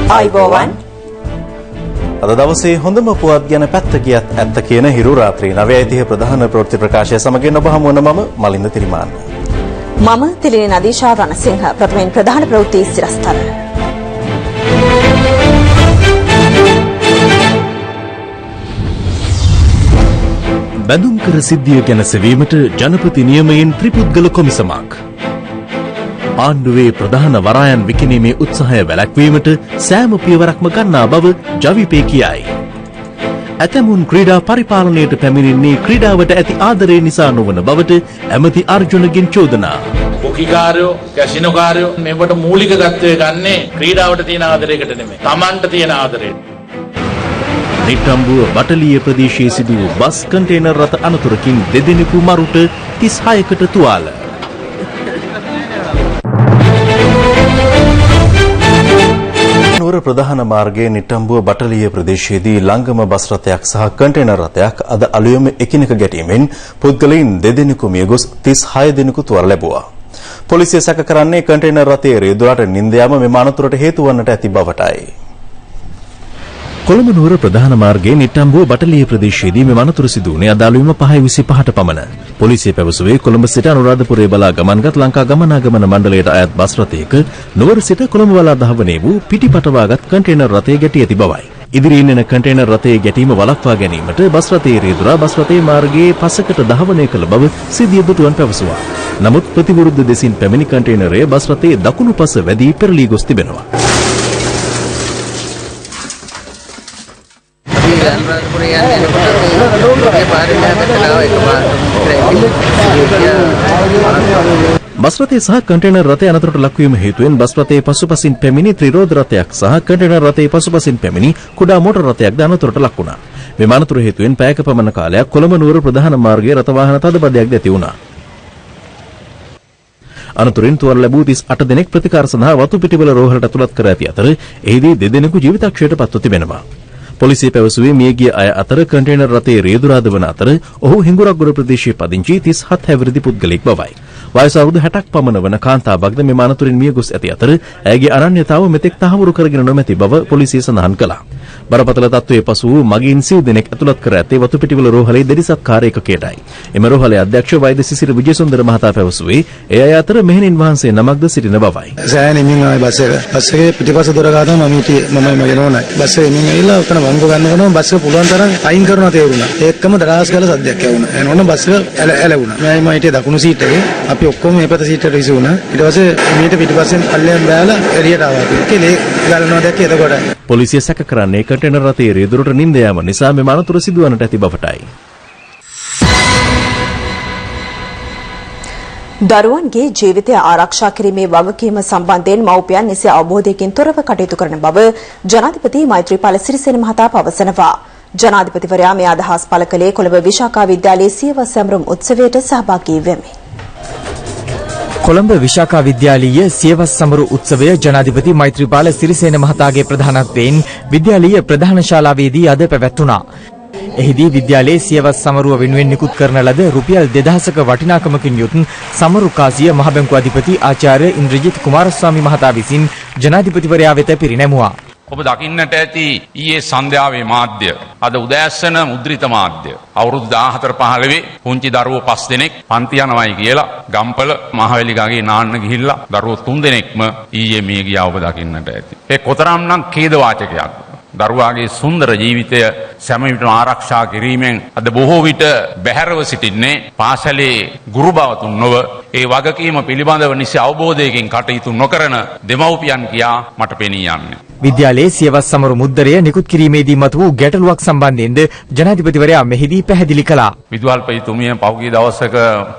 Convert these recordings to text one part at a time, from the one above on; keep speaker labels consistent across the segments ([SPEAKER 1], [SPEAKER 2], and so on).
[SPEAKER 1] ආයිබෝවන්
[SPEAKER 2] අද දවසේ හොඳම පුවත් ගැන පැත්ත කියත් ඇත්ත කියන හිරු රාත්‍රී 9:30 ප්‍රධාන ප්‍රවෘත්ති ප්‍රකාශය සමගින් ඔබ හමු වන මම මලින්ද තිරිමාන්න.
[SPEAKER 1] මම තිලිනි නදීෂා රණසිංහ. ප්‍රථමයෙන් ප්‍රධාන ප්‍රවෘත්ති සිරස්තල.
[SPEAKER 3] බැඳුම් කර සිද්ධිය ගැන සෙවීමට ජනපති නියමයෙන් ත්‍රිපුද්ගල කොමිසමක්. ආණ්ඩුවේ ප්‍රධාන වරායන් විකිණීමේ උත්සාහය වැළැක්වීමට සෑම පියවරක්ම ගන්නා බව ජවිපේ කියයි. ඇතැමුන් ක්‍රීඩා පරිපාලනයට පැමිණෙන්නේ ක්‍රීඩාවට ඇති ආදරය නිසා නොවන බවට ඇමති අර්ජුනගෙන් චෝදනා.
[SPEAKER 4] පොකිකාරයෝ, කැසිනෝකාරයෝ මේවට මූලිකත්වය ගන්නේ ක්‍රීඩාවට තියෙන ආදරයකට නෙමෙයි. Tamanට තියෙන ආදරයට.
[SPEAKER 3] නිට්ටම්බුව බටලිය ප්‍රදේශයේ සිදු වූ බස් කන්ටේනර් රථ අනතුරකින් දෙදෙනෙකු මරුට 36කට තුවාල.
[SPEAKER 2] නුවර ප්‍රධාන මාර්ගයේ නිට්ටම්බුව බටලිය ප්‍රදේශයේදී ලංගම බස් රථයක් සහ කන්ටේනර් රථයක් අද අලුයම එකිනෙක ගැටීමෙන් පුද්ගලයන් දෙදෙනෙකු මිය ගොස් 36 දෙනෙකු තුවාල ලැබුවා. පොලිසිය සැක කරන්නේ කන්ටේනර් රථයේ රියදුරට නින්ද යාම මෙම අනතුරට හේතු වන්නට ඇති බවටයි.
[SPEAKER 3] කොළඹ නුවර ප්‍රධාන මාර්ගයේ නිට්ටම්බුව බටලිය ප්‍රදේශයේදී මෙම අනතුර සිදු වුණේ අද අලුයම 5:25ට පමණ. පොලිසිය පැවසුවේ කොළඹ සිට අනුරාධපුරයේ බලා ගමන්ගත් ලංකා ගමනාගමන මණ්ඩලයට අයත් බස් රථයක නුවර සිට කොළඹ බලා ධාවනය වූ පිටිපටවාගත් කන්ටේනර් රථයේ ගැටී ඇති බවයි. ඉදිරියෙන් එන කන්ටේනර් රථයේ ගැටීම වළක්වා ගැනීමට බස් රථයේ රියදුරා බස් රථයේ මාර්ගයේ පසකට ධාවනය කළ බව සිදිය දුටුවන් පැවසුවා. නමුත් ප්‍රතිවිරුද්ධ දෙසින් පැමිණි කන්ටේනරය බස් රථයේ දකුණු පස වැදී පෙරළී ගොස් තිබෙනවා. බස් රථයේ සහ කන්ටේනර් රථය අනතුරට ලක්වීම හේතුවෙන් බස් රථයේ පසුපසින් පැමිණි ත්‍රිරෝධ රථයක් සහ කන්ටේනර් රථයේ පසුපසින් පැමිණි කුඩා මෝටර රථයක්ද අනතුරට ලක් වුණා. මෙම අනතුර හේතුවෙන් පැයක පමණ කාලයක් කොළඹ නුවර ප්‍රධාන මාර්ගයේ රථ වාහන තදබදයක්ද ඇති වුණා. අනතුරින් තුවාල ලැබූ 38 දෙනෙක් ප්‍රතිකාර සඳහා වතු පිටිවල රෝහලට ඇතුළත් කර ඇති අතර එහිදී දෙදෙනෙකු ජීවිතක්ෂයට පත්ව තිබෙනවා. පොලිසිය පැවසුවේ මියගිය අය අතර කන්ටේනර් රථයේ රියදුරාද වන අතර ඔහු හිඟුරක්ගොඩ ප්‍රදේශයේ පදිංචි 37 හැවිරිදි පුද්ගලෙක් බවයි. වයස අවුරුදු 60ක් පමණ වන කාන්තාවක්ද මෙම අනතුරින් මිය ගොස් ඇති අතර ඇයගේ අනන්‍යතාව මෙතෙක් තහවුරු කරගෙන නොමැති බව පොලිසිය සඳහන් කළා. බරපතල තත්ත්වයේ පසු වූ මගීන් සිව් දෙනෙක් ඇතුළත් කර ඇත්තේ වතුපිටිවල රෝහලේ දෙඩිසත්කාර ඒකකයටයි. එම රෝහලේ අධ්‍යක්ෂ වෛද්‍ය සිසිර විජේසුන්දර මහතා පැවසුවේ ඒ අය අතර මෙහෙණින් වහන්සේ නමක්ද සිටින බවයි.
[SPEAKER 5] සෑහෙන එමින් ආවේ බස් එකේ පිටිපස්ස දොර ගාතම මම හිටියේ මමයි මගේ නෝනයි. බස් එකේ එමින් ඇවිල්ලා උතන වංගු ගන්නකොටම බස් එක පුළුවන් තරම් අයින් කරනවා තේරුණා. ඒකම දරාස් ගාලා සද්දයක් ඇහුණා. එනෝන බස් එක ඇලවුණා. මම හිටියේ දකුණු සීට් එකේ. අපි ඔක්කොම මේ පැත්ත සීට් එකට විසි වුණා. ඊට පස්සේ මීට පිටිපස්සෙන් පල්ලෙන් බෑලා එළියට ආවා. ඒකේ ගලනවා දැක්කේ එතකොට.
[SPEAKER 3] පොලිසිය සැක කරන්නේ කන්ටේනර් රථයේ රියදුරට නින්ද යාම නිසා මෙම අනතුර සිදුවන්නට ඇති බවටයි.
[SPEAKER 1] දරුවන්ගේ ජීවිතය ආරක්ෂා කිරීමේ වගකීම සම්බන්ධයෙන් මව්පියන් නිසි අවබෝධයකින් තොරව කටයුතු කරන බව ජනාධිපති මෛත්‍රීපාල සිරිසේන මහතා පවසනවා. ජනාධිපතිවරයා මේ අදහස් පළ කළේ කොළඹ විශාඛා විද්‍යාලයේ සියවස් සැමරුම් උත්සවයට සහභාගී වෙමින්.
[SPEAKER 6] කොළඹ විශාඛා විද්‍යාලීය සියවස් සමරු උත්සවය ජනාධිපති මෛත්‍රීපාල සිරිසේන මහතාගේ ප්‍රධානත්වයෙන් විද්‍යාලීය ප්‍රධාන ශාලාවේදී අද පැවැත්වුණා. එහිදී විද්‍යාලයේ සියවස් සමරුව වෙනුවෙන් නිකුත් කරන ලද රුපියල් 2000ක වටිනාකමකින් යුත් සමරු කාසිය මහ බැංකු අධිපති ආචාර්ය ඉන්ද්‍රජිත් කුමාරස්වාමී මහතා විසින් ජනාධිපතිවරයා වෙත පිරිනැමුවා.
[SPEAKER 7] ඔබ දකින්නට ඇති ඊයේ සන්ධ්‍යාවේ මාධ්‍ය අද උදෑසන මුද්‍රිත මාධ්‍ය අවුරුදු 14-15 පුංචි දරුවෝ 5 දෙනෙක් පන්ති යනවායි කියලා ගම්පල මහවැලි ගඟේ නාන්න ගිහිල්ලා දරුවෝ 3 දෙනෙක්ම ඊයේ මිය ගියා ඔබ දකින්නට ඇති. ඒ කොතරම්නම් ඛේදවාචකයක්ද. දරුවාගේ සුන්දර ජීවිතය සෑම විටම ආරක්ෂා කිරීමෙන් අද බොහෝ විට බැහැරව සිටින්නේ පාසලේ ගුරු භාවතුන් නොව ඒ වගකීම පිළිබඳව නිසි අවබෝධයකින් කටයුතු නොකරන දෙමව්පියන් කියා මට පෙනී යන්නේ.
[SPEAKER 6] විද්‍යාලයේ සියවස් සමරු මුද්දරය නිකුත් කිරීමේදී මතු වූ ගැටලුවක් සම්බන්ධයෙන්ද ජනාධිපතිවරයා මෙහිදී පැහැදිලි කළා.
[SPEAKER 7] විදුහල්පතිතුමිය පහුගිය දවසක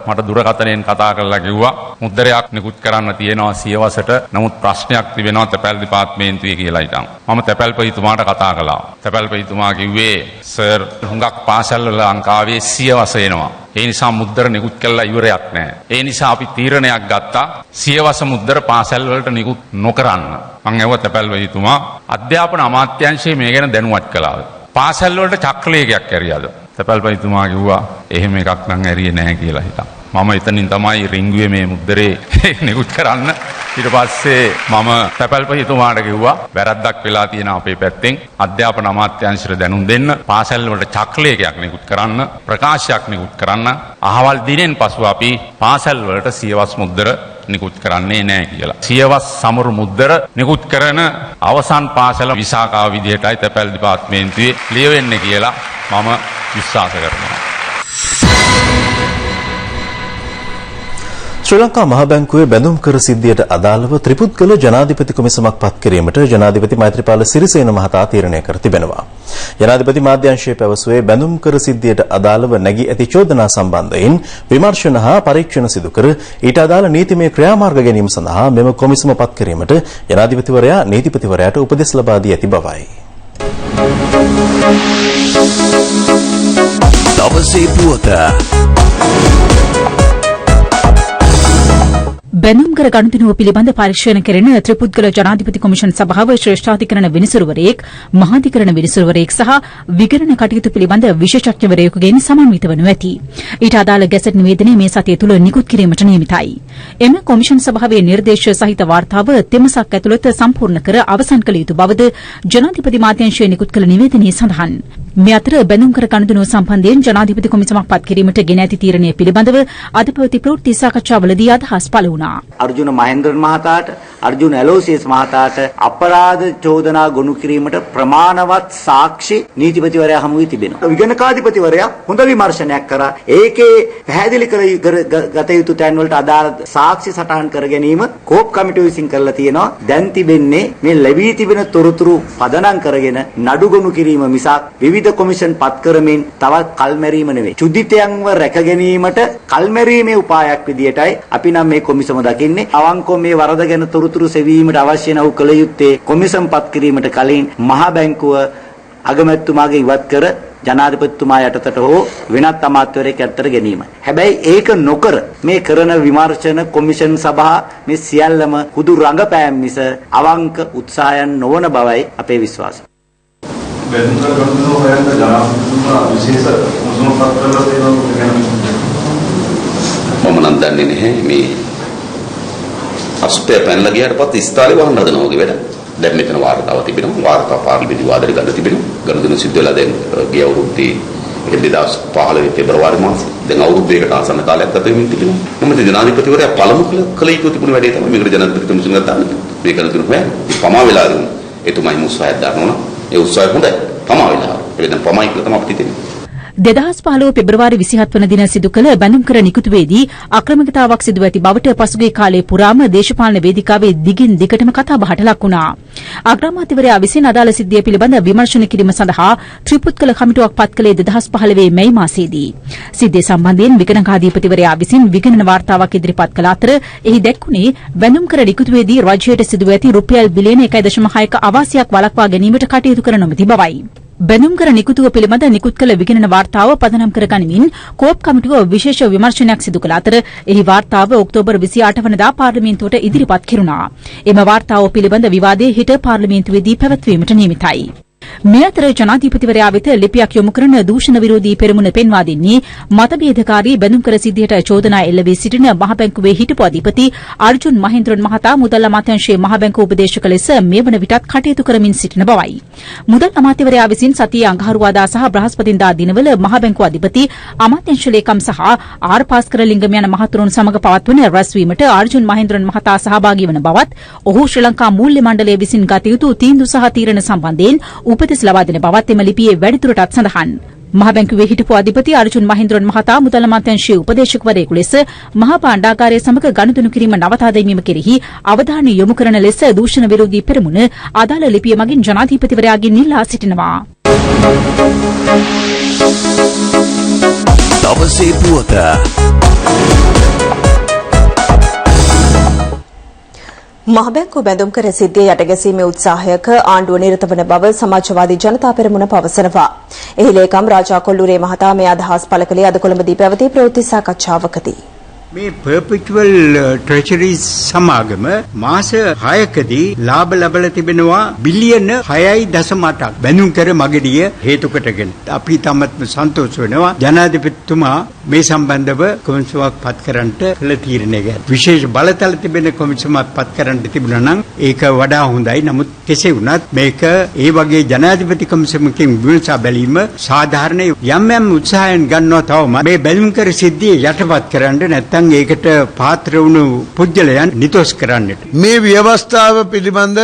[SPEAKER 7] මට දුරකථනයෙන් කතා කරලා කිව්වා මුද්දරයක් නිකුත් කරන්න තියෙනවා සියවසට. නමුත් ප්‍රශ්නයක් තිබෙනවා තැපැල් දෙපාර්තමේන්තුවේ කියලා හිටන්. මම තැපැල්පතිතුමාට කතා කළා. තැපැල්පතිතුමා කිව්වේ සර් හුඟක් පාසල්වල ලංකාවේ සියවස එනවා. ඒ නිසා මුද්දර නිකුත් කළා ඉවරයක් නැහැ. ඒ නිසා අපි තීරණයක් ගත්තා සියවස මුද්දර පාසල් වලට නිකුත් නොකරන්න. මම ඇහුවා තැපැල්පතිතුමා අධ්‍යාපන අමාත්‍යාංශයේ මේ ගැන දැනුවත් කළාද? පාසල් වලට චක්‍රලේඛයක් ඇරියාද? තැපැල්පතිතුමා කිව්වා එහෙම එකක් නම් ඇරියේ නැහැ කියලා හිතා. මම එතනින් තමයි රින්ගුවේ මේ මුද්දරේ නිකුත් කරන්න ඊට පස්සේ මම තැපැල්පතිතුමාට කිව්වා වැරද්දක් වෙලා තියෙන අපේ පැත්තෙන් අධ්‍යාපන අමාත්‍යාංශයට දැනුම් දෙන්න, පාසල් වලට චක්‍රලේඛයක් නිකුත් කරන්න, ප්‍රකාශයක් නිකුත් කරන්න. අහවල් දිනෙන් පසු අපි පාසල් වලට සියවස් මුද්දර නිකුත් කරන්නේ නැහැ කියලා. සියවස් සමරු මුද්දර නිකුත් කරන අවසන් පාසල විසාකා විදියටයි තැපැල් දෙපාර්තමේන්තුවේ ලියවෙන්නේ කියලා මම විශ්වාස කරනවා.
[SPEAKER 2] ශ්‍රී ලංකා මහ බැංකුවේ බැඳුම් කර සිද්ධියට අදාළව ත්‍රිපුද්ගල ජනාධිපති කොමිසමක් පත් කිරීමට ජනාධිපති මෛත්‍රීපාල සිරිසේන මහතා තීරණය කර තිබෙනවා. ජනාධිපති මාධ්‍යංශය පැවසුවේ බැඳුම් කර සිද්ධියට අදාළව නැගී ඇති චෝදනා සම්බන්ධයෙන් විමර්ශන හා පරීක්ෂණ සිදු කර ඊට අදාළ නීතිමය ක්‍රියාමාර්ග ගැනීම සඳහා මෙම කොමිසම පත් කිරීමට ජනාධිපතිවරයා නීතිපතිවරයාට උපදෙස් ලබා දී ඇති බවයි.
[SPEAKER 8] දවසේ පුවත
[SPEAKER 9] බැඳුම් කර ගනුදෙනුව පිළිබඳ පරීක්ෂණ කෙරෙන ත්‍රිපුද්ගල ජනාධිපති කොමිෂන් සභාව ශ්‍රේෂ්ඨාධිකරණ විනිසුරුවරයෙක්, මහාධිකරණ විනිසුරුවරයෙක් සහ විගණන කටයුතු පිළිබඳ විශේෂඥවරයෙකුගෙන් සමන්විත වනු ඇති. ඊට අදාළ ගැසට් නිවේදනය මේ සතිය තුළ නිකුත් කිරීමට නියමිතයි. එම කොමිෂන් සභාවේ නිර්දේශ සහිත වාර්තාව තෙමසක් ඇතුළත සම්පූර්ණ කර අවසන් කළ යුතු බවද ජනාධිපති මාධ්‍යංශය නිකුත් කළ නිවේදනයේ සඳහන්. මේ අතර බැඳුම් කර ගනුදෙනුව සම්බන්ධයෙන් ජනාධිපති කොමිසමක් පත් කිරීමට ගෙන ඇති තීරණය පිළිබඳව අද පැවති ප්‍රවෘත්ති සාකච්ඡාවලදී අදහස් පළ වුණා.
[SPEAKER 10] අර්ජුන මහේන්ද්‍රන් මහතාට, අර්ජුන ඇලෝසියස් මහතාට අපරාධ චෝදනා ගොනු කිරීමට ප්‍රමාණවත් සාක්ෂි නීතිපතිවරයා හමු වී තිබෙනවා. විගණකාධිපතිවරයා හොඳ විමර්ශනයක් කරා. ඒකේ පැහැදිලි ගත යුතු තැන් වලට අදාළ සාක්ෂි සටහන් කර ගැනීම කෝප් කමිටුව විසින් කරලා තියෙනවා. දැන් තිබෙන්නේ මේ ලැබී තිබෙන තොරතුරු පදනම් කරගෙන නඩු ගොනු කිරීම මිසක් විවිධ කොමිෂන් පත් කරමින් තවත් කල්මැරීම නෙවෙයි. චුදිතයන්ව රැක ගැනීමට කල්මැරීමේ උපායක් විදියටයි අපි නම් මේ කොමිසම දකින්නේ. අවංකව මේ වරද ගැන තොරතුරු සෙවීමට අවශ්‍ය නැවු කළ යුත්තේ කොමිසම් පත් කිරීමට කලින් මහ බැංකුව අගමැතිතුමාගේ ඉවත් කර ජනාධිපතිතුමා යටතට හෝ වෙනත් අමාත්‍යවරයෙක් යටතට ගැනීම. හැබැයි ඒක නොකර මේ කරන විමර්ශන කොමිෂන් සභා මේ සියල්ලම හුදු රංගපෑම් මිස අවංක උත්සාහයන් නොවන බවයි අපේ විශ්වාසය.
[SPEAKER 11] මම නම් දන්නේ නැහැ මේ අස්පය පැනලා ගියාට පස්සේ ඉස්තාලේ වහන්න හදනවා වගේ වැඩ. දැන් මෙතන වාර්තාව තිබෙනවා. වාර්තා පාර්ලිමේන්තු විවාදයට ගන්න තිබෙනවා. ගනුදෙනු සිද්ධ වෙලා දැන් ගිය අවුරුද්දේ 2015 පෙබරවාරි මාසේ. දැන් අවුරුද්දයකට ආසන්න කාලයක් ගත වෙමින් තිබෙනවා. මම ජනාධිපතිවරයා පළමු කළ යුතු තිබුණු වැඩේ තමයි මේකට ජනාධිපති කොමිසම ගත්තාම මේ ගනුදෙනු හොයන්නේ. පමා වෙලා දුන්නා. එතුමයි මුස්වායක් දානවා. ඒ උත්සාහය හොඳයි. පමා වෙලා. ඒක දැන් පමයි කියලා තමයි අපිට හිතෙන්නේ.
[SPEAKER 9] 2015 පෙබරවාරි 27 වන දින සිදු කළ බැඳුම් කර නිකුතුවේදී අක්‍රමිකතාවක් සිදුව ඇති බවට පසුගිය කාලයේ පුරාම දේශපාලන වේදිකාවේ දිගින් දිගටම කතාබහට ලක් වුණා. අග්‍රාමාත්‍යවරයා විසින් අදාළ සිද්ධිය පිළිබඳ විමර්ශන කිරීම සඳහා ත්‍රිපුද්ගල කමිටුවක් පත් කළේ 2015 මැයි මාසයේදී. සිද්ධිය සම්බන්ධයෙන් විගණකාධිපතිවරයා විසින් විගණන වාර්තාවක් ඉදිරිපත් කළ අතර එහි දැක්වුණේ බැඳුම් කර නිකුතුවේදී රජයට සිදුව ඇති රුපියල් බිලියන 1.6ක අවාසියක් වළක්වා ගැනීමට කටයුතු කර නොමැති බවයි. බැඳුම් කර නිකුතුව පිළිබඳ නිකුත් කළ විගණන වාර්තාව පදනම් කර ගනිමින් කෝප් කමිටුව විශේෂ විමර්ශනයක් සිදු කළ අතර එහි වාර්තාව ඔක්තෝබර් 28 වනදා පාර්ලිමේන්තුවට ඉදිරිපත් කෙරුණා. එම වාර්තාව පිළිබඳ විවාදයේ හිට පාර්ලිමේන්තුවේදී පැවැත්වීමට නියමිතයි. මේ අතර ජනාධිපතිවරයා වෙත ලිපියක් යොමු කරන දූෂණ විරෝධී පෙරමුණ පෙන්වා දෙන්නේ මතභේදකාරී බැඳුම් කර සිද්ධියට චෝදනා එල්ල වී සිටින මහ බැංකුවේ හිටපු අධිපති අර්ජුන් මහේන්ද්‍රන් මහතා මුදල් අමාත්‍යාංශයේ මහ බැංකුව උපදේශක ලෙස මේ වන විටත් කටයුතු කරමින් සිටින බවයි. මුදල් අමාත්‍යවරයා විසින් සතියේ අඟහරුවාදා සහ බ්‍රහස්පතින්දා දිනවල මහ බැංකුව අධිපති අමාත්‍යාංශ ලේකම් සහ ආර් පාස්කර ලිංගම යන මහතුරුන් සමග පවත්වන රැස්වීමට අර්ජුන් මහේන්ද්‍රන් මහතා සහභාගී වන බවත් ඔහු ශ්‍රී ලංකා මූල්‍ය මණ්ඩලය විසින් ගත යුතු තීන්දුව සහ තීරණ සම්බන්ධයෙන් උපදෙස් ලබා දෙන බවත් එම ලිපියේ වැඩිදුරටත් සඳහන්. මහ බැංකුවේ හිටපු අධිපති අර්ජුන් මහේන්ද්‍රන් මහතා මුදල් අමාත්‍යාංශයේ උපදේශකවරයෙකු ලෙස මහා භාණ්ඩාගාරය සමග ගනුදෙනු කිරීම නවතා දැමීම කෙරෙහි අවධානය යොමු කරන ලෙස දූෂණ විරෝධී පෙරමුණ අදාළ ලිපිය මගින් ජනාධිපතිවරයාගෙන් ඉල්ලා සිටිනවා.
[SPEAKER 8] දවසේ පුවත
[SPEAKER 1] මහ බැංකුව බැඳුම් කර සිද්ධිය යටගැසීමේ උත්සාහයක ආණ්ඩුව නිරත වන බව සමාජවාදී ජනතා පෙරමුණ පවසනවා. එහි ලේකම් රාජා කොල්ලුරේ මහතා මේ අදහස් පළ කළේ අද කොළඹදී පැවති ප්‍රවෘත්ති සාකච්ඡාවකදී.
[SPEAKER 12] මේ perpetual treasuries සමාගම මාස 6කදී ලාභ ලැබලා තිබෙනවා බිලියන 6.8ක් බැඳුම් කර මගඩිය හේතු කොටගෙන. අපි තමත්ම සන්තෝෂ වෙනවා ජනාධිපතිතුමා මේ සම්බන්ධව කොමිසමක් පත් කරන්නට කළ තීරණය ගැන. විශේෂ බලතල තිබෙන කොමිසමක් පත් කරන්න තිබුණා නම් ඒක වඩා හොඳයි. නමුත් කෙසේ වුණත් මේක ඒ වගේ ජනාධිපති කොමිසමකින් විමසා බැලීම සාධාරණ යම් උත්සාහයන් ගන්නවා තවම මේ බැලුම් කර සිද්ධිය යටපත් කරන්න නැත්නම් ඒකට පාත්‍ර වුණු පුජ්‍යලයන් නිතොස් කරන්නට.
[SPEAKER 13] මේ ව්‍යවස්ථාව පිළිබඳ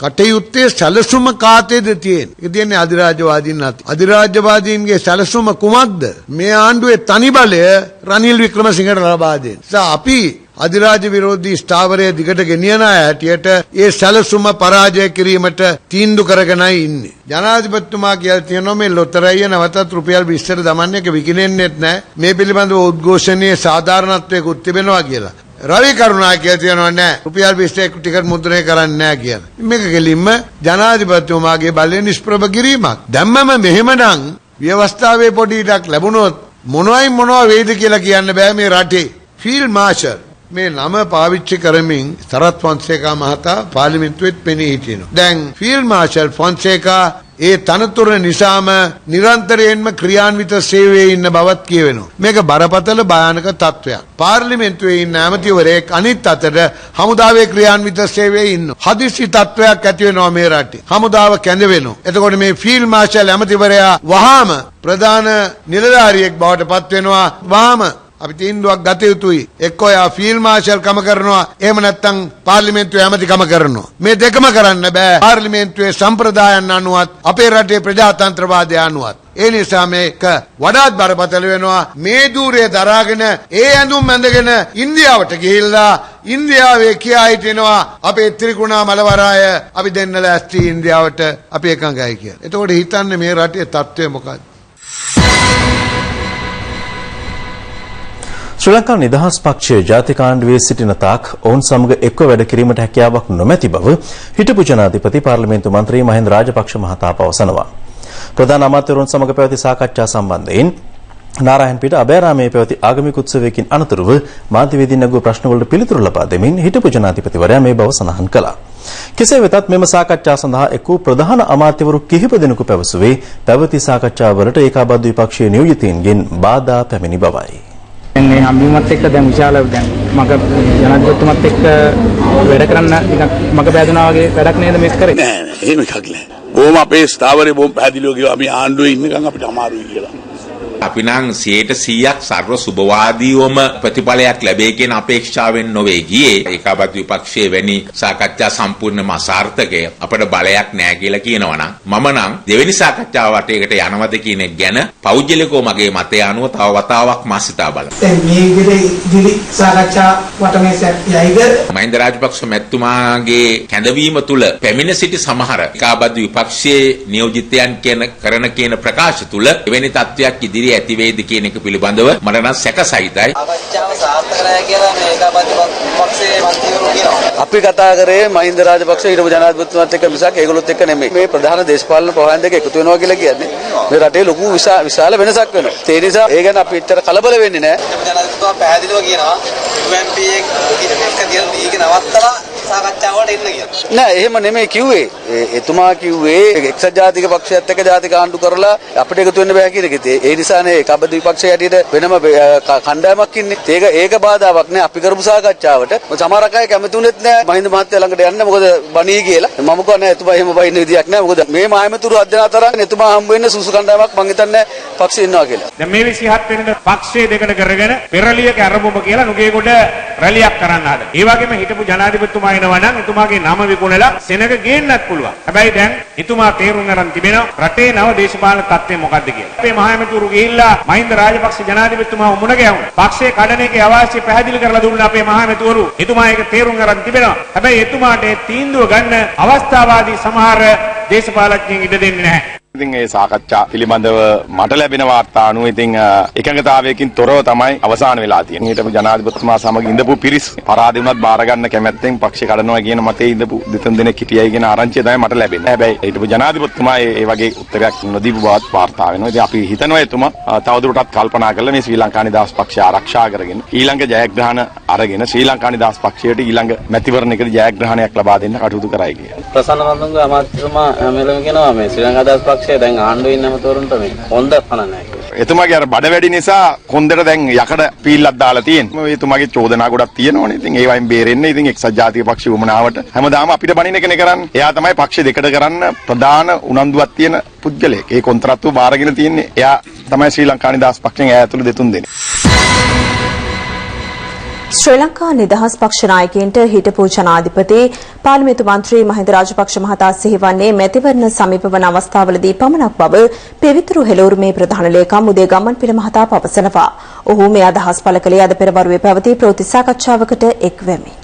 [SPEAKER 13] කටයුත්තේ සැලසුම කාටද තියෙන්නේ? ඒක තියෙන්නේ අධිරාජ්‍යවාදීන් අතේ. අධිරාජ්‍යවාදීන්ගේ සැලසුම කුමක්ද? මේ ආණ්ඩුවේ තනි බලය රනිල් වික්‍රමසිංහට ලබා දෙන්න. අපි අධිරාජ්‍ය විරෝධී ස්ථාවරය දිගට ගෙනියන හැටියට ඒ සැලසුම පරාජය කිරීමට තීන්දුව කරගෙනයි ඉන්නේ. ජනාධිපතිතුමා කියලා තියෙනවා මේ ලොතරැය නැවතත් රුපියල් 20ට දමන්නේ එක විකිනෙන්නෙත් නැහැ. මේ පිළිබඳව උද්ඝෝෂණයේ සාධාරණත්වයකුත් තිබෙනවා කියලා. රවි කරුණා කියලා තියෙනවා නෑ රුපියල් 20ක ටිකට් මුද්‍රණය කරන්නේ නැහැ කියලා. මේක කෙලින්ම ජනාධිපතිතුමාගේ බලයෙන් නිෂ්ප්‍රභ කිරීමක්. දැම්මම මෙහෙමනම් ව්‍යවස්ථාවේ පොඩි ඉඩක් ලැබුණොත් මොනවා වේද කියලා කියන්න බෑ මේ රටේ. ෆීල්ඩ් මාෂල් මේ නම පාවිච්චි කරමින් සරත් ෆොන්සේකා මහතා පාර්ලිමේන්තුවෙත් පෙනී හිටිනවා. දැන් ෆීල්ඩ් මාෂල් ෆොන්සේකා ඒ තනතුර නිසාම නිරන්තරයෙන්ම ක්‍රියාන්විත සේවයේ ඉන්න බවත් කියවෙනවා. මේක බරපතල භයානක තත්වයක්. පාර්ලිමේන්තුවේ ඉන්න ඇමතිවරයෙක් අනිත් අතට හමුදාවේ ක්‍රියාන්විත සේවයේ ඉන්නවා. හදිසි තත්වයක් ඇති වෙනවා මේ රටේ. හමුදාව කැඳ වෙනවා. එතකොට මේ ෆීල්ඩ් මාෂල් ඇමතිවරයා වහාම ප්‍රධාන නිලධාරියෙක් බවට පත් වෙනවා. වහාම අපි තීන්දුවක් ගත යුතුයි. එක්කෝ යා ෆීල්ඩ් මාෂල් කම කරනවා, එහෙම නැත්නම් පාර්ලිමේන්තුවේ ඇමතිකම කරනවා. මේ දෙකම කරන්න බෑ. පාර්ලිමේන්තුවේ සම්ප්‍රදායන් අනුවත් අපේ රටේ ප්‍රජාතන්ත්‍රවාදය අනුවත්. ඒ නිසා මේක වඩාත් බරපතල වෙනවා. මේ දූරය දරාගෙන ඒ ඇඳුම් ඇඳගෙන ඉන්දියාවට ගිහිල්ලා ඉන්දියාවේ කියා හිටිනවා අපේ ත්‍රිකුණා මලවරාය අපි දෙන්න ලෑස්ති ඉන්දියාවට අපි එකඟයි කියලා. එතකොට හිතන්නේ මේ රටේ තත්ත්වය මොකක්ද?
[SPEAKER 2] ශ්‍රී ලංකා නිදහස් පක්ෂයේ ජාතික ආණ්ඩුවේ සිටින තාක් ඔවුන් සමග එක්ව වැඩ කිරීමට හැකියාවක් නොමැති බව හිටපු ජනාධිපති පාර්ලිමේන්තු මන්ත්‍රී මහින්ද රාජපක්ෂ මහතා පවසනවා. ප්‍රධාන අමාත්‍යවරුන් සමග පැවති සාකච්ඡා සම්බන්ධයෙන් නාරායන්පිට අබෑරාමයේ පැවති ආගමික උත්සවයකින් අනතුරුව මාධ්‍යවේදීන් නැගූ ප්‍රශ්නවලට පිළිතුරු ලබා දෙමින් හිටපු ජනාධිපතිවරයා මේ බව සඳහන් කළා. කෙසේ වෙතත් මෙම සාකච්ඡා සඳහා එක් වූ ප්‍රධාන අමාත්‍යවරු කිහිප දෙනෙකු පැවසුවේ පැවති සාකච්ඡාවලට ඒකාබද්ධ විපක්ෂීය නියෝජිතයින්ගෙන් බාධා පැමිණි බවයි.
[SPEAKER 14] මේ හම්බුමත් එක්ක දැන් විශාල දැන් මග ජනාධිපතිතුමත් එක්ක වැඩ කරන්න ටිකක් මග බැඳුනා වගේ වැඩක් නේද මේක කරේ
[SPEAKER 15] නෑ එහෙම එකක් නෑ. බොහොම අපේ ස්ථාවරේ බොහොම පැහැදිලිව කිව්වා මේ ආණ්ඩුවේ ඉන්නකම් අපිට අමාරුයි කියලා.
[SPEAKER 16] අපි නම් 100% සර්ව සුබවාදීවම ප්‍රතිඵලයක් ලැබේ කියන අපේක්ෂාවෙන් නොවේ ගියේ. ඒකාබද්ධ විපක්ෂයේ වැනි සාකච්ඡා සම්පූර්ණයෙන්ම අසාර්ථකය අපිට බලයක් නැහැ කියලා කියනවා නම් මම නම් දෙවෙනි සාකච්ඡාව වටේකට යනවද කියන එක ගැන පෞද්ගලිකව මගේ මතය අනුව තව වතාවක් මාසිතා බලමු.
[SPEAKER 17] මේ ඉදිරි සාකච්ඡා වටමේසයක් යයිද?
[SPEAKER 16] මහින්ද රාජපක්ෂ මැතිතුමාගේ කැඳවීම තුල පැමිණ සිටි සමහර ඒකාබද්ධ විපක්ෂයේ නියෝජිතයන් කියන ප්‍රකාශ තුල එවැනි තත්ත්වයක් ඉදිරි ඇති වේද කියන එක පිළිබඳව මට නම් සැක සහිතයි.
[SPEAKER 18] ආරක්ෂාව සාර්ථක නැහැ කියලා මේ ඒකාබද්ධ පක්ෂයේ මන්ත්‍රීවරු කියනවා.
[SPEAKER 19] අපි කතා කරේ මහින්ද රාජපක්ෂ හිටපු ජනාධිපතිතුමාත් එක්ක මිසක් ඒගොල්ලොත් එක්ක නෙමෙයි. මේ ප්‍රධාන දේශපාලන ප්‍රවාහයන් දෙක එකතු වෙනවා කියලා කියන්නේ මේ රටේ ලොකු විශාල වෙනසක් වෙනවා. ඒ නිසා ඒ ගැන අපි එච්චර කලබල වෙන්නේ නැහැ.
[SPEAKER 18] ජනාධිපතිතුමා පැහැදිලිව කියනවා UMP එක දියල් දීගෙන නවත්තලා සාකච්ඡාවට එන්න කියලා.
[SPEAKER 19] නෑ එහෙම නෙමෙයි කිව්වේ. එතුමා කිව්වේ එක්සත් ජාතික පක්ෂයත් එක්ක ජාතික ආණ්ඩු කරලා අපිට එකතු වෙන්න බෑ කියන එක. ඒ නිසානේ ඒකාබද්ධ විපක්ෂය යටියට වෙනම කණ්ඩායමක් ඉන්නේ. ඒක බාධාවක් නෑ අපි කරපු සාකච්ඡාවට. සමහර අය කැමතුනේත් නෑ මහින්ද මහත්තයා ළඟට යන්න. මොකද බණී කියලා. මම කියන්නේ එතුමා එහෙම බයින්න විදියක් නෑ. මොකද මේ මායමතුරු අධ්‍යනාතරන් එතුමා හම්බ වෙන්න සුසු කණ්ඩායමක් මං හිතන්නේ පක්ෂේ ඉන්නවා කියලා.
[SPEAKER 20] දැන් මේ 27 වෙනිදා පක්ෂයේ දෙකට කරගෙන පෙරලියක අරමුම කියලා නුගේගොඩ රැලියක් කරන්න හදන. ඒ වගේම හිටපු ජනාධිපතිතුමා එනවා නම් එතුමාගේ නම විකුණලා සෙනග ගේන්නත් පුළුවන්. හැබැයි දැන් එතුමා තේරුම් ගන්න තිබෙනවා රටේ නව දේශපාලන තත්ත්වය මොකක්ද කියලා. අපේ මහමැතිවරු ගිහිල්ලා මහින්ද රාජපක්ෂ ජනාධිපතිතුමා මුණ ගැහුණා. පක්ෂයේ කඩන එකේ අවශ්‍ය පැහැදිලි කරලා දුන්නා අපේ මහමැතිවරු. එතුමා ඒක තේරුම් ගන්න තිබෙනවා. හැබැයි එතුමාට තීන්දුව ගන්න අවස්ථාවාදී සමහර දේශපාලඥයින් ඉඩ දෙන්නේ නැහැ.
[SPEAKER 21] ඉතින් ඒ සාකච්ඡා පිළිබඳව මට ලැබෙන වාර්තා අනුව ඉතින් එකඟතාවයකින් තොරව තමයි අවසන් වෙලා තියෙන්නේ. ඊටම ජනාධිපතිතුමා සමග ඉඳපු පිරිස් පරාදේ වුණත් බාර ගන්න කැමැත්තෙන් පක්ෂ කඩනවා කියන මතේ ඉඳපු දෙතුන් දෙනෙක් හිටියයි කියන ආරංචිය තමයි මට ලැබෙන්නේ. හැබැයි ඊටපු ජනාධිපතිතුමා ඒ වගේ උත්තරයක් නොදීපු බවත් වාර්තා වෙනවා. ඉතින් අපි හිතනවා එතුමා තවදුරටත් කල්පනා කරලා මේ ශ්‍රී ලංකා නිදහස් පක්ෂය ආරක්ෂා කරගෙන ඊළඟ ජයග්‍රහණ අරගෙන ශ්‍රී ලංකා නිදහස් පක්ෂයට ඊළඟ මැතිවරණයකට ජයග්‍රහණයක් ලබා දෙන්න කටයුතු කරයි කියලා.
[SPEAKER 22] ප්‍රසන්න රන්දුංග අමාත්‍යතුමා මෙලොම කියනවා මේ ශ්‍රී ලංකා නිදහස් පක්ෂය දැන් ආණ්ඩුවේ ඉන්න මතවරුන්ට මේ හොඳ පණ නැහැ.
[SPEAKER 21] එතුමාගේ අර බඩ වැඩි නිසා කොන්දට දැන් යකඩ පීල්ලක් දාලා තියෙනවා. එතුමාගේ චෝදනා ගොඩක් තියෙනවනේ. ඉතින් ඒ වයින් බේරෙන්න ඉතින් එක්සත් ජාතික පක්ෂ වුමනාවට හැමදාම අපිට බණින එකනේ කරන්නේ. එයා තමයි පක්ෂ දෙකට කරන්න ප්‍රධාන උනන්දුවක් තියෙන පුද්ගලයෙක්. ඒ කොන්ත්‍රාත්තුව බාරගෙන තියෙන්නේ එයා තමයි ශ්‍රී ලංකා නිදහස් පක්ෂයෙන් එයා ඇතුළු දෙතුන් දෙනෙක්.
[SPEAKER 1] ශ්‍රී ලංකා නිදහස් පක්ෂ නායකයන්ට හිටපු ජනාධිපති පාර්ලිමේන්තු මන්ත්‍රී මහින්ද රාජපක්ෂ මහතා සිහිවන්නේ මැතිවරණ සමීප වන අවස්ථාවලදී පමණක් බව පෙවිතුරු හෙළවුරුමේ ප්‍රධාන ලේකම් උදේ ගම්මන්පිල මහතා පවසනවා. ඔහු මේ අදහස් පළ කළේ අද පෙරවරුවේ පැවති ප්‍රවෘත්ති සාකච්ඡාවකට එක් වෙමින්.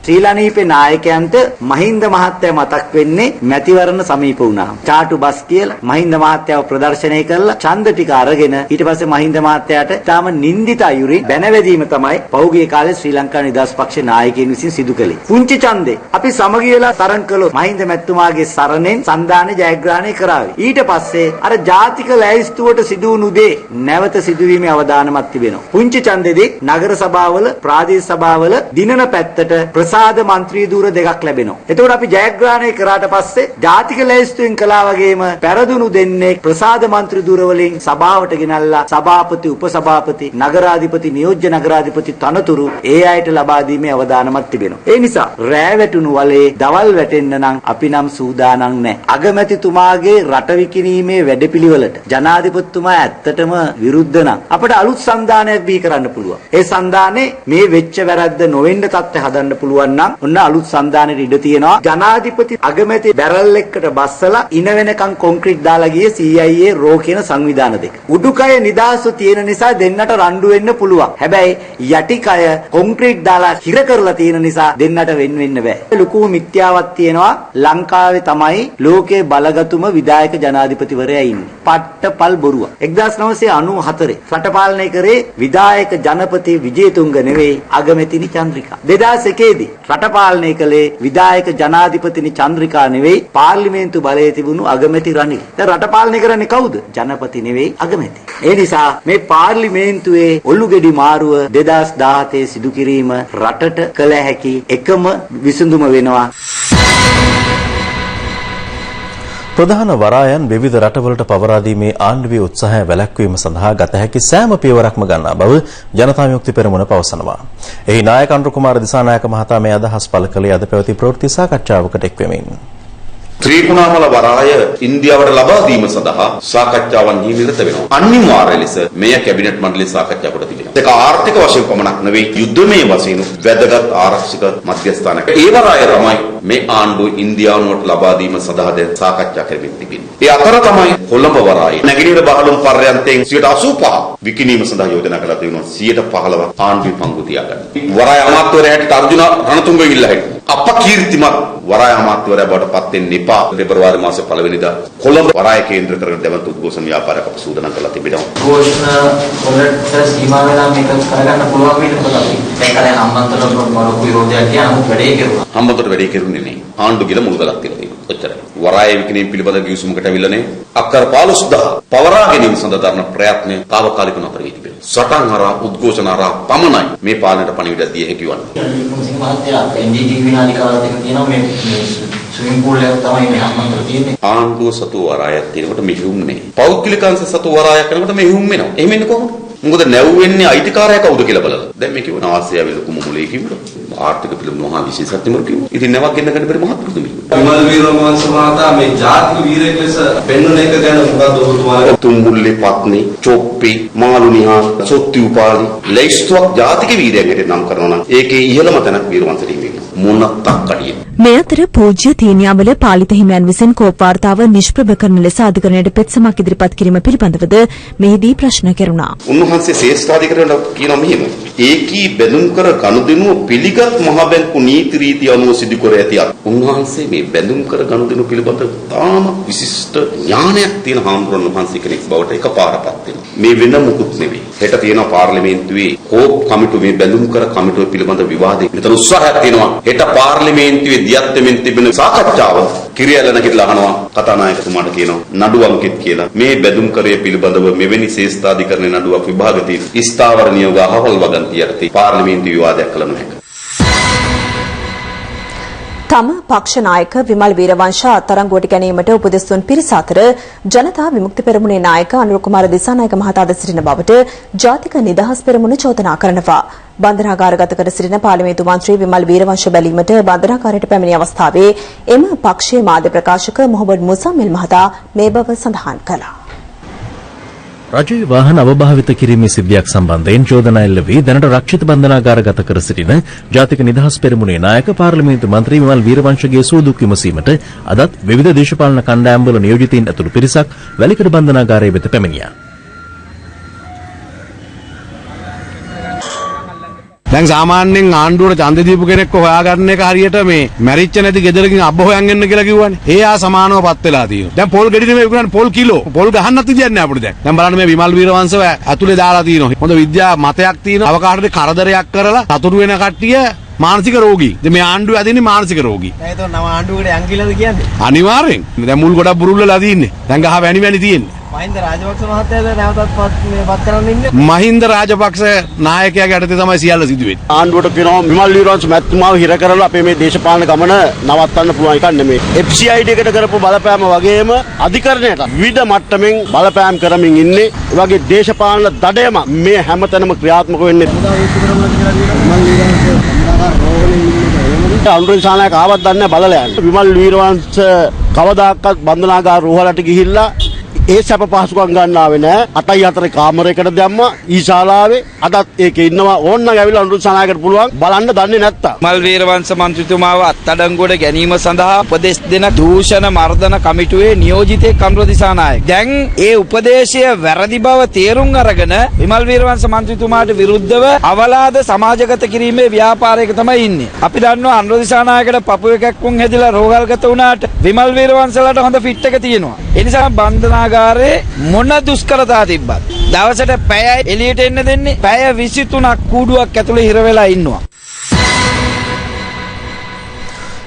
[SPEAKER 10] ශ්‍රී ලංකාවේ නායකයන්ට මහින්ද මහත්තයා මතක් වෙන්නේ මැතිවරණ සමීප වුණාම. චාටු බස් කියලා මහින්ද මහත්තයාව ප්‍රදර්ශනය කරලා ඡන්ද ටික අරගෙන ඊට පස්සේ මහින්ද මහත්තයාට තාම නින්දිත අයුරින් බැනවැදීම තමයි පහුගිය කාලේ ශ්‍රී ලංකා නිදහස් පක්ෂ නායකයන් විසින් සිදු කළේ. පුංචි ඡන්දේ අපි සමගි වෙලා තරම් කළොත් මහින්ද මැතිතුමාගේ සරණෙන් සන්දාන ජයග්‍රහණය කරાવી. ඊට පස්සේ අර ජාතික ලැයිස්තුවට සිදු වුණු දේ නැවත සිදුවීමේ අවදානමක් තිබෙනවා. පුංචි ඡන්දෙදී නගර සභාවල ප්‍රාදේශ සභාවල දිනන පැත්තට ප්‍රසාද මන්ත්‍රී ධූර දෙකක් ලැබෙනවා. එතකොට අපි ජයග්‍රහණය කරාට පස්සේ ජාතික ලැයිස්තුවෙන් කළා වගේම පෙරදුණු දෙන්නේ ප්‍රසාද මන්ත්‍රී ධූර වලින් සභාවට ගෙනල්ලා සභාපති උපසභාපති නගරාධිපති නියෝජ්‍ය නගරාධිපති තනතුරු ඒ අයට ලබා දීමේ අවදානමක් තිබෙනවා. ඒ නිසා රෑ වැටුණු වලේ දවල් වැටෙන්න නම් අපි නම් සූදානම් නැහැ. අගමැතිතුමාගේ රට විකිණීමේ වැඩපිළිවෙලට ජනාධිපතිතුමා ඇත්තටම විරුද්ධ නම් අපිට අලුත් සංධානයක් බිහි කරන්න පුළුවන්. ඒ සංධානේ මේ වෙච්ච වැරද්ද නොවෙන්න තත්ත්වය හදන්න පුළුවන්. ඔන්න අලුත් සංධානයේ ඉඩ තියෙනවා. ජනාධිපති අගමැති බැරල් එකකට බස්සලා ඉන වෙනකන් කොන්ක්‍රීට් දාලා ගියේ CIA රෝ කියන සංවිධාන දෙක. උඩුකය නිදාසු තියෙන නිසා දෙන්නට රණ්ඩු වෙන්න පුළුවන්. හැබැයි යටිකය කොන්ක්‍රීට් දාලා හිර කරලා තියෙන නිසා දෙන්නට වෙන්න බෑ. ලොකු මිත්‍යාවක් තියෙනවා. ලංකාවේ තමයි ලෝකයේ බලගතුම විධායක ජනාධිපතිවරයා ඉන්නේ. පට්ටපල් බොරුව. 1994 රට පාලනය කරේ විධායක ජනපති විජේතුංග නෙවෙයි අගමැතිනි චන්ද්‍රිකා. 2001 රට පාලනය කළේ විධායක ජනාධිපතිනි චන්ද්‍රිකා නෙවෙයි පාර්ලිමේන්තු බලයේ තිබුණු අගමැති රනිල්. දැන් රට පාලනය කරන්නේ කවුද? ජනපති නෙවෙයි අගමැති. ඒ නිසා මේ පාර්ලිමේන්තුවේ ඔල්ලුගෙඩි මාරුව 2017 සිදු කිරීම රටට කළ හැකි එකම විසඳුම වෙනවා.
[SPEAKER 2] ප්‍රධාන වරායන් විවිධ රටවලට පවරා දීමේ ආණ්ඩුවේ උත්සාහය වැළැක්වීම සඳහා ගත හැකි සෑම පියවරක්ම ගන්නා බව ජනතා විමුක්ති පෙරමුණ පවසනවා. එහි නායක අනුර කුමාර දිසානායක මහතා මේ අදහස් පළ කළේ අද පැවති ප්‍රවෘත්ති සාකච්ඡාවකට එක් වෙමින්.
[SPEAKER 11] ත්‍රිකුණාමල වරාය ඉන්දියාවට ලබා දීම සඳහා සාකච්ඡාවන්හි නිරත වෙනවා. අනිවාර්ය ලෙස මෙය කැබිනට් මණ්ඩලයේ සාකච්ඡා කොට තිබෙනවා. ඒක ආර්ථික වශයෙන් පමණක් නෙවෙයි යුද්ධමය වශයෙන් වැදගත් ආරක්ෂක මධ්‍යස්ථානක. ඒ වරාය තමයි මේ ආණ්ඩුව ඉන්දියානුවට ලබා දීම සඳහා දැන් සාකච්ඡා කරමින් තිබෙනවා. ඒ අතර තමයි කොළඹ වරාය. නැගෙනහිර බහලුම් පර්යන්තයෙන් 85% විකිණීම සඳහා යෝජනා කරලා තිබෙනවා. 15% ආණ්ඩුවේ පංගු තියාගන්න. වරාය අමාත්‍යවරයාට අර්ජුන රණතුංග ඉල්ලා හිටියා. අපකීර්තිමත් වරාය අමාත්‍යවරයා බවට පත් වෙන්න එපා. පෙබරවාරි මාසේ 1 වෙනිදා කොළඹ වරාය කේන්ද්‍ර කරගෙන දැවන්ත උද්ඝෝෂණ ව්‍යාපාරයක් අප සූදානම් කරලා තිබෙනවා.
[SPEAKER 23] උද්ඝෝෂණ වලට සීමා වෙලා මේක කරගන්න පුළුවන් වෙන්නේ මොකද? දැන් කලින් හම්බන්තොට මොන විරෝධයක් කියනමුත් වැඩේ කෙරුවා.
[SPEAKER 11] හම්බන්තොට වැඩේ කෙරුන්නේ නේ. ආණ්ඩු ගිල මුල්ගලක් තියලා තියෙනවා. ඔච්චරයි. වරාය විකිණීම පිළිබඳ කිවිසුමකට අවිල්ලා නේ. අක්කර 15000 පවරා ගැනීම සඳහා දරන ප්‍රයත්නය తాවකාලිකව නතර වී තිබෙනවා. සටන් හරහා උද්ඝෝෂණ හරහා පමණයි මේ පාලනයට පණිවිඩයක් දිය හැකි වන්නේ. ස්විමින් pool එකක් තමයි මේ හම්බන්තොට තියෙන්නේ. ආණ්ඩුව සතු වරායක් තියෙනකොට මෙහෙයුම් නේ. පෞද්ගලිකංශ සතු වරායක් කරනකොට මෙහෙයුම් වෙනවා. එහෙම වෙන්නේ කොහොමද? මොකද නැව්වෙන්නේ අයිතිකාරයා කවුද කියලා බලලා. දැන් මේ කිව්වන ආසියාවේ ලොකුම මුලේ කිව්වා. ආර්ථික පිළිබඳ මහා විශේෂඥවරු කිව්වා. ඉතින් නැවක් ගෙන්න ගන්න බැරි මහත්කමද මේ. විමල් වීරවංශ මහතා මේ ජාතික වීරයෙක් ලෙස පෙන්වන එක ගැන මොකද ඔබතුමාගේ තුම්බුල්ලේ පත්නි, චොප්පි, මාළුනිහා, සොත්ති උපාලි, ලැයිස්තුවක් ජාතික වීරයෙක් හැටියට නම් කරනවා නම් ඒකේ ඉහළම තැනක් වීරවංශට හිමි වෙනවා. මොනක් තක්කඩිය.
[SPEAKER 1] මේ අතර පූජ්‍ය තීනියාවල පාලිත හිමියන් විසින් කෝප් වාර්තාව නිෂ්ප්‍රභ කරන ලෙස අධිකරණයට පෙත්සමක් ඉදිරිපත් කිරීම පිළිබඳවද මෙහිදී ප්‍රශ්න කෙරුණා.
[SPEAKER 11] උන්වහන්සේ ශ්‍රේෂ්ඨාධිකරණයට කියනවා මෙහෙම. ඒකී බැඳුම් කර ගනුදෙනුව පිළිගත් මහ බැංකු නීති රීති අනුව සිදු කර ඇති අත්. උන්වහන්සේ මේ බැඳුම් කර ගනුදෙනුව පිළිබඳව තාම විශිෂ්ට ඥානයක් තියෙන හාමුදුරන් වහන්සේ කෙනෙක් බවට එකපාරපත් වෙනවා. මේ වෙන මුකුත් නෙවෙයි. හෙට තියෙනවා පාර්ලිමේන්තුවේ කෝප් කමිටුව මේ බැඳුම් කර කමිටුව පිළිබඳ විවාදයක්. මෙතන උත්සාහයක් තියෙනවා. හෙට පාර්ලිමේන්තුවේ දියත් වෙමින් තිබෙන සාකච්ඡාව කිරියැල නැගිටලා අහනවා කතානායකතුමාට කියනවා නඩුවම්කෙත් කියලා. මේ බැඳුම් කරය පිළිබඳව මෙවැනි ශ්‍රේෂ්ඨාධිකරණ නඩුවක් විභාගතිය ස්ථාවර නියෝග අහවල් වගන්තිය යටතේ පාර්ලිමේන්තු විවාදයක් කළ නොහැක.
[SPEAKER 1] තම පක්ෂ නායක විමල් වීරවංශ අත්අඩංගුවට ගැනීමට උපදෙස් දුන් පිරිස අතර ජනතා විමුක්ති පෙරමුණේ නායක අනුර කුමාර දිසානායක මහතාද සිටින බවට ජාතික නිදහස් පෙරමුණ චෝදනා කරනවා. බන්ධනාගාරගත කර සිටින පාර්ලිමේන්තු මන්ත්‍රී විමල් වීරවංශ බැලීමට බන්ධනාගාරයට පැමිණි අවස්ථාවේ එම පක්ෂයේ මාධ්‍ය ප්‍රකාශක මොහොමඩ් මුසම්මිල් මහතා මේ බව සඳහන් කළා.
[SPEAKER 2] රජයේ වාහන අවභාවිත කිරීමේ සිද්ධියක් සම්බන්ධයෙන් චෝදනා එල්ල වී දැනට රක්ෂිත බන්ධනාගාරගත කර සිටින ජාතික නිදහස් පෙරමුණේ නායක පාර්ලිමේන්තු මන්ත්‍රී විමල් වීරවංශගේ සූදුක් විමසීමට අදත් විවිධ දේශපාලන කණ්ඩායම්වල නියෝජිතයින් ඇතුළු පිරිසක් වැලිකඩ බන්ධනාගාරයේ වෙත පැමිණියා.
[SPEAKER 3] දැන් සාමාන්‍යයෙන් ආණ්ඩුවට ඡන්ද දීපු කෙනෙක්ව හොයාගන්න එක හරියට මේ මැරිච්ච නැති ගෙදරකින් අබ්බ හොයන් එන්න කියලා කිව්වනේ. ඒ ආ සමානවපත් වෙලා තියෙනවා. දැන් පොල් ගෙඩි නෙමෙයි විකුණන්නේ පොල් කිලෝ. පොල් ගහන්නත් විදියක් නෑ අපිට දැන්. දැන් බලන්න මේ විමල් වීරවංශව ඇතුලේ දාලා තියෙනවා. හොඳ විද්‍යා මතයක් තියෙනවා. අවකාශයට කරදරයක් කරලා සතුරු වෙන කට්ටිය මානසික රෝගී. දැන් මේ ආණ්ඩුව අදින්නේ මානසික රෝගී.
[SPEAKER 18] දැන් ඒක නම ආණ්ඩුවකට යන් කියලාද කියන්නේ?
[SPEAKER 3] අනිවාර්යෙන්. දැන් මුල් ගොඩක් බුරුල්ලලා තියෙන්නේ. දැන් ගහ වැනි වැනි තියෙන්නේ.
[SPEAKER 18] මහින්ද රාජපක්ෂ මහත්තයාද නැවතත් පත් කරන්න ඉන්නේ.
[SPEAKER 3] මහින්ද රාජපක්ෂ නායකයාගේ යටතේ තමයි සියල්ල සිදු වෙන්නේ.
[SPEAKER 4] ආණ්ඩුවට කියනවා විමල් වීරවංශ මැතිතුමාව හිර කරලා අපේ මේ දේශපාලන ගමන නවත්තන්න පුළුවන් එකක් නෙමෙයි. FCID එකට කරපු බලපෑම වගේම අධිකරණයට විවිධ මට්ටමින් බලපෑම් කරමින් ඉන්නේ. ඒ වගේ දේශපාලන දඩයම මේ හැමතැනම ක්‍රියාත්මක වෙන්නේ. අනුර දිසානායක ආවත් දන්නේ බලලා යන්න. විමල් වීරවංශ කවදාකවත් බන්ධනාගාර රෝහලට ගිහිල්ලා ඒ සැප පහසුකම් ගන්න ආවේ නෑ. 8/4 කාමරයකට දැම්මා ඊශාලාවේ. අදත් ඒකේ ඉන්නවා ඕන්න ගවිලා අනුර දිසානායකට පුළුවන් බලන්න දන්නේ නැත්තා.
[SPEAKER 5] මල් වීරවංශ මන්ත්‍රීතුමාව අත්අඩංගුවට ගැනීම සඳහා උපදෙස් දෙන දූෂණ මර්දන කමිටුවේ නියෝජිතයෙක් අනුර දිසානායක. දැන් ඒ උපදේශය වැරදි බව තේරුම් අරගෙන විමල් වීරවංශ මන්ත්‍රීතුමාට විරුද්ධව අවලාද සමාජගත කිරීමේ ව්‍යාපාරයක තමයි ඉන්නේ. අපි දන්නවා අනුර දිසානායකට පපුව එකක්කුන් හැදිලා රෝගල්ගත වුණාට විමල් වීරවංශලට හොඳ ෆිට් එක තියෙනවා. ඒ නිසා බන්ධනාගාරේ මොන දුෂ්කරතා තිබ්බත් දවසට පැය එළියට එන්න දෙන්නේ. පැය 23ක් කූඩුවක් ඇතුලේ හිර වෙලා ඉන්නවා.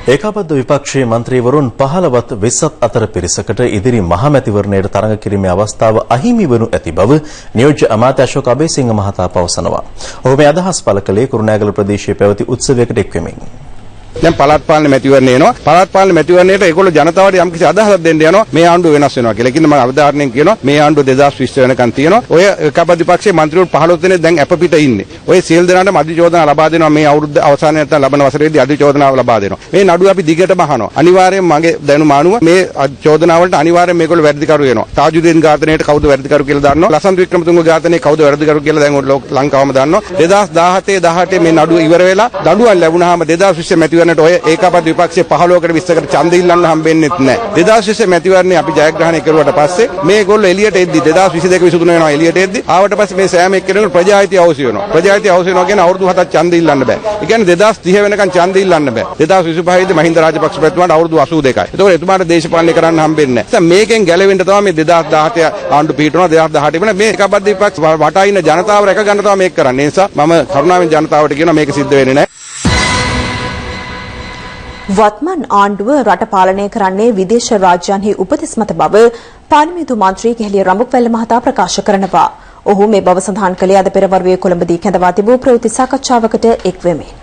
[SPEAKER 2] ඒකාබද්ධ විපක්ෂයේ මන්ත්‍රීවරුන් 15ත් 20ත් අතර පිරිසකට ඉදිරි මහමැතිවරණයට තරඟ කිරීමේ අවස්ථාව අහිමි වනු ඇති බව නියෝජ්‍ය අමාත්‍ය අශෝක අබේසිංහ මහතා පවසනවා. ඔහු මේ අදහස් පළ කළේ කුරුණෑගල ප්‍රදේශයේ පැවති උත්සවයකට එක්වෙමින්.
[SPEAKER 3] දැන් පළාත් පාලන මැතිවරණය එනවා. පළාත් පාලන මැතිවරණයට ඒගොල්ලෝ ජනතාවට යම්කිසි අදහසක් දෙන්න යනවා. මේ ආණ්ඩුව වෙනස් වෙනවා කියලා. ඒකින්ද මම අවධාරණයෙන් කියනවා මේ ආණ්ඩුව 2020 වෙනකන් තියෙනවා. ඔය ඒකාබද්ධ විපක්ෂයේ මන්ත්‍රීවරු 15 දෙනෙක් දැන් අප පිට ඉන්නේ. ඔය සියලු දෙනාටම අධි චෝදනා ලබා දෙනවා. මේ අවුරුද්ද අවසානයේ නැත්නම් ලබන වසරේදී අධි චෝදනාව ලබා දෙනවා. මේ නඩුව අපි දිගටම අහනවා. අනිවාර්යයෙන් මගේ දැනුම අනුව මේ චෝදනාව වලට අනිවාර්යයෙන් මේගොල්ලෝ වැරදිකරු වෙනවා. තාජුදීන් ඝාතනයේට කවුද වැරදිකරු කියලා දන්නවා. ලසන්ත වික්‍රමතුංග ඝාතනයේ කවුද වැරදිකරු කියලා දැන් ලංකාවම දන්නවා. 2017 18 මේ නඩුව ඉවර වෙලා දඬුවම් ලැබුණාම 2020 මැතිවරණයට ඔය ඒකාබද්ධ විපක්ෂයේ 15කට 20කට ඡන්ද ඉල්ලන්න හම්බෙන්නෙත් නැහැ. 2020 මැතිවරණේ අපි ජයග්‍රහණය කරුවාට පස්සේ මේගොල්ලෝ එළියට එද්දි 2022 23 වෙනවා එළියට එද්දි ආවට පස්සේ මේ සෑම එක්කෙනෙකුට ප්‍රජාහිතය අවශ්‍ය වෙනවා. ප්‍රජාහිතය අවශ්‍ය වෙනවා කියන්නේ අවුරුදු 7ක් ඡන්ද ඉල්ලන්න බෑ. ඒ කියන්නේ 2030 වෙනකන් ඡන්ද ඉල්ලන්න බෑ. 2025 දී මහින්ද රාජපක්ෂ ප්‍රතිතුමාට අවුරුදු 82යි. ඒතකොට එතුමාට දේශපාලනය කරන්න හම්බෙන්නේ නැහැ. මේකෙන් ගැලවෙන්න තමයි මේ 2017 ආණ්ඩු පිහිටුණා 2018 වෙන මේ ඒකාබද්ධ විපක්ෂ වටා ඉන්න ජනතාව රැක ගන්න තමයි මේක කරන්නේ. ඒ නිසා මම කරුණාවෙන් ජනතාවට කියනවා මේක සිද්ධ වෙන්නේ නැහැ.
[SPEAKER 1] වත්මන් ආණ්ඩුව රට පාලනය කරන්නේ විදේශ රාජ්‍යයන්හි උපදෙස් මත බව පාර්ලිමේන්තු මන්ත්‍රී කෙහෙලිය රඹුක්වැල්ල මහතා ප්‍රකාශ කරනවා. ඔහු මේ බව සඳහන් කළේ අද පෙරවරුවේ කොළඹදී කැඳවා තිබූ ප්‍රවෘත්ති සාකච්ඡාවකට එක් වෙමින්.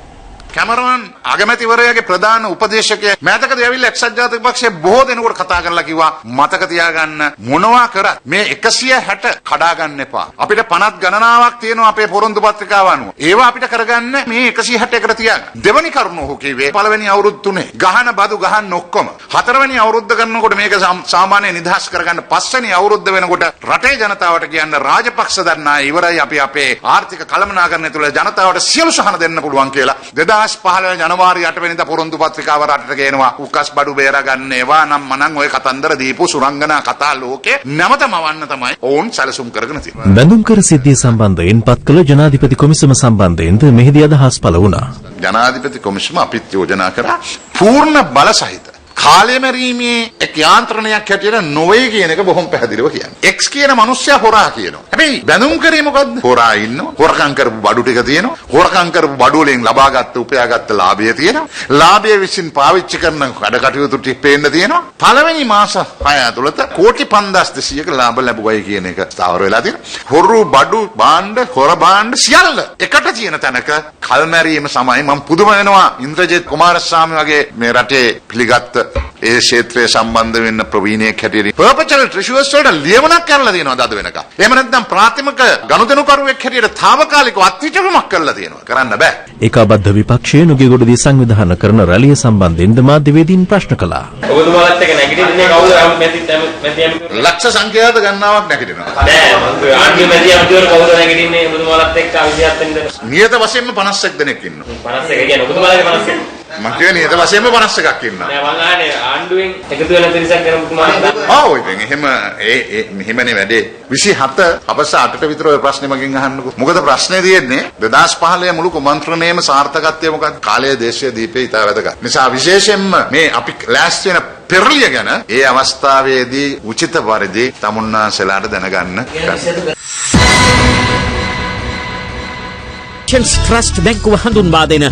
[SPEAKER 24] කැමරෝන් අගමැතිවරයාගේ ප්‍රධාන උපදේශකයා මෑතකදී ඇවිල්ලා එක්සත් ජාතික පක්ෂයේ බොහෝ දෙනෙකුට කතා කරලා කිව්වා මතක තියාගන්න මොනවා කරත් මේ 160 කඩා ගන්න එපා. අපිට 50 ගණනාවක් තියෙනවා අපේ පොරොන්දු පත්‍රිකාව අනුව. ඒවා අපිට කරගන්න මේ 160 එකට තියාගන්න. දෙවනි කරුණ ඔහු කිව්වේ පළවෙනි අවුරුදු 3 ගහන බදු ගහන්න ඔක්කොම. හතරවෙනි අවුරුද්ද කරනකොට මේක සාමාන්‍ය නිදහස් කරගන්න. පස්වෙනි අවුරුද්ද වෙනකොට රටේ ජනතාවට කියන්න රාජපක්ෂ දන්නා ඉවරයි අපි අපේ ආර්ථික කළමනාකරණය තුළ ජනතාවට සියලු සහන දෙන්න පුළුවන් කියලා. 2015 ජනවාරි 8 වෙනිදා පොරොන්දු පත්‍රිකාව රටට ගේනවා. උකස් බඩු බේරගන්න ඒවා නම් මනම් ඔය කතන්දර දීපු සුරංගනා කතා ලෝකේ නැවතම වන්න තමයි ඔවුන් සැලසුම් කරගෙන තියෙන්නේ.
[SPEAKER 2] බැඳුම්කර සිද්ධිය සම්බන්ධයෙන් පත් කළ ජනාධිපති කොමිසම සම්බන්ධයෙන්ද මෙහිදී අදහස් පළ වුණා.
[SPEAKER 24] ජනාධිපති කොමිසම අපිත් යෝජනා කරා පූර්ණ බල සහිත කාලය මැරීමේ එක් යාන්ත්‍රණයක් හැටියට නොවේ කියන එක බොහොම පැහැදිලිව කියන්නේ. X කියන මිනිස්සයා හොරා කියනවා. හැබැයි බැඳුම් කරේ මොකද්ද? හොරා ඉන්නවා. හොරකම් කරපු බඩු ටික තියෙනවා. හොරකම් කරපු බඩු වලින් ලබාගත් උපයාගත් ලාභය තියෙනවා. ලාභය විසින් පාවිච්චි කරන වැඩ කටයුතු ටික පේන්න තියෙනවා. පළවෙනි මාස 6 ඇතුළත කෝටි 5200ක ලාභ ලැබුවයි කියන එක ස්ථාවර වෙලා තියෙනවා. හොරු බඩු භාණ්ඩ හොර භාණ්ඩ සියල්ල එකට තියෙන තැනක කල්මැරීම සමයි මම පුදුම වෙනවා. ඉන්ද්‍රජිත් කුමාරස්වාමි වගේ මේ රටේ පිළිගත්ත ඒ ක්ෂේත්‍රයේ සම්බන්ධ වෙන්න ප්‍රවීණයෙක් හැටියට පර්පචුවල් ට්‍රෙෂර්ස් වලට ලියවණක් කරලා තියෙනවා අද වෙනකම්. එහෙම නැත්නම් ප්‍රාථමික ගනුදෙනුකරුවෙක් හැටියට తాවකාලිකව අත්විචවීමක් කරලා තියෙනවා. කරන්න බෑ.
[SPEAKER 2] ඒකාබද්ධ විපක්ෂයේ නුගේගොඩදී සංවිධානය කරන රැළිය සම්බන්ධයෙන් මාධ්‍යවේදීන් ප්‍රශ්න කළා.
[SPEAKER 22] ඔබතුමාලත් එක නැගිටින්නේ කවුද? මැති
[SPEAKER 24] ලක්ෂ සංඛ්‍යාත ගණනාවක් නැගිටිනවා.
[SPEAKER 22] නෑ ආණ්ඩුවේ මැති අමාත්‍යවරු කවුද නැගිටින්නේ ඔබතුමාලත් එක්ක 27 වෙනිදා?
[SPEAKER 24] නියත වශයෙන්ම 51 දෙනෙක් ඉන්නවා.
[SPEAKER 22] 51 කියන්නේ ඔබතුමාලගේ 51.
[SPEAKER 24] මම කියන්නේ නියත වශයෙන්ම 51ක් ඉන්නවා.
[SPEAKER 22] නෑ මං අහන්නේ ආණ්ඩුවෙන් එකතු වෙන තිරසක් කරන ඔබතුමාලට.
[SPEAKER 24] ආ ඔය ඉතින් එහෙම මෙහෙමනේ වැඩේ. 27 අපස 8ට විතර ඔය ප්‍රශ්නේ මගෙන් අහන්නකෝ. මොකද ප්‍රශ්නේ තියෙන්නේ 2015 මුළු කුමන්ත්‍රණයේම සාර්ථකත්වය මොකක්ද? කාලය දේශීය දීපේ ඉතා වැදගත්. නිසා විශේෂයෙන්ම මේ අපි ලෑස්ති වෙන පෙරලිය ගැන ඒ අවස්ථාවේදී උචිත පරිදි තමුන්නාසලාට දැනගන්න.
[SPEAKER 6] ට්‍රස්ට් බැංකුව හඳුන්වා දෙන